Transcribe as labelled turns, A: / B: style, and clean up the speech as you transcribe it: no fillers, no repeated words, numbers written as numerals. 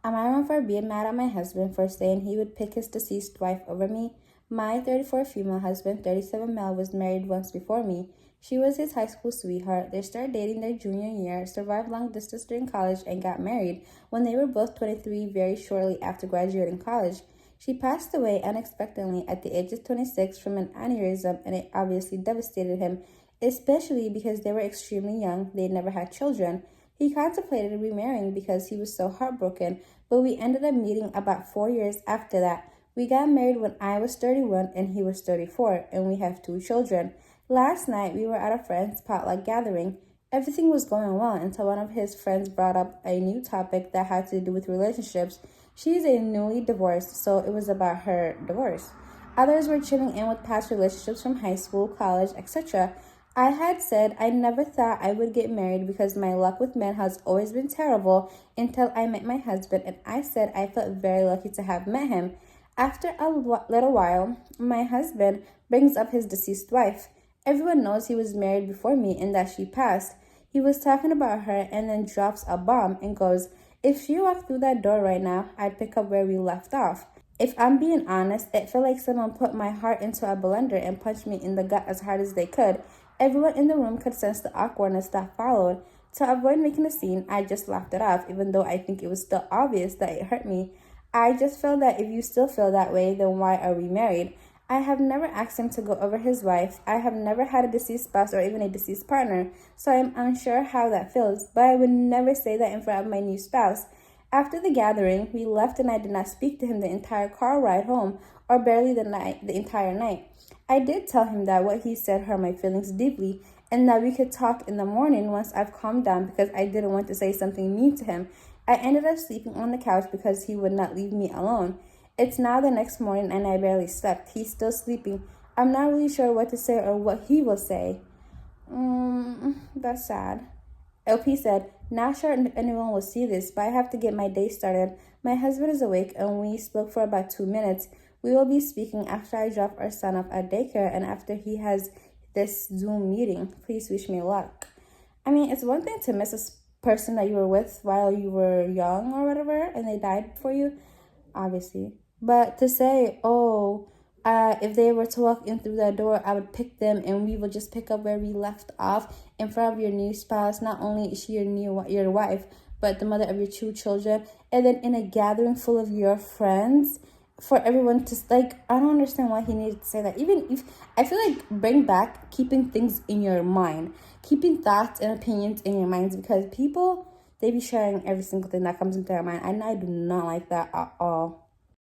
A: Am I wrong for being mad at my husband for saying he would pick his deceased wife over me? My 34 female husband, 37 male, was married once before me. She was his high school sweetheart. They started dating their junior year, survived long distance during college, and got married when they were both 23 very shortly after graduating college. She passed away unexpectedly at the age of 26 from an aneurysm, and it obviously devastated him, especially because they were extremely young. They never had children. He contemplated remarrying because he was so heartbroken, but we ended up meeting about 4 years after that. We got married when I was 31 and he was 34, and we have 2 children. Last night, we were at a friend's potluck gathering. Everything was going well until one of his friends brought up a new topic that had to do with relationships. She's a newly divorced, so it was about her divorce. Others were chiming in with past relationships from high school, college, etc. I had said I never thought I would get married because my luck with men has always been terrible until I met my husband, and I said I felt very lucky to have met him. After a little while, my husband brings up his deceased wife. Everyone knows he was married before me and that she passed. He was talking about her and then drops a bomb and goes, "If she walked through that door right now, I'd pick up where we left off." If I'm being honest, it felt like someone put my heart into a blender and punched me in the gut as hard as they could. Everyone in the room could sense the awkwardness that followed. To avoid making a scene, I just laughed it off, even though I think it was still obvious that it hurt me. I just felt that if you still feel that way, then why are we married? I have never asked him to go over his wife. I have never had a deceased spouse or even a deceased partner, so I am unsure how that feels, but I would never say that in front of my new spouse. After the gathering, we left and I did not speak to him the entire car ride home, or barely the entire night. I did tell him that what he said hurt my feelings deeply, and that we could talk in the morning once I've calmed down because I didn't want to say something mean to him. I ended up sleeping on the couch because he would not leave me alone. It's now the next morning and I barely slept. He's still sleeping. I'm not really sure what to say or what he will say. That's sad. LP said, "Not sure if anyone will see this, but I have to get my day started. My husband is awake and we spoke for about 2 minutes. We will be speaking after I drop our son off at daycare and after he has this Zoom meeting. Please wish me luck." I mean, it's one thing to miss a person that you were with while you were young or whatever and they died for you, obviously. But to say, if they were to walk in through that door, I would pick them and we would just pick up where we left off in front of your new spouse. Not only is she your wife, but the mother of your 2 children. And then in a gathering full of your friends, for everyone to, I don't understand why he needed to say that. Even if, I feel like bring back keeping things in your mind, keeping thoughts and opinions in your minds, because people, they be sharing every single thing that comes into their mind. And I do not like that at all.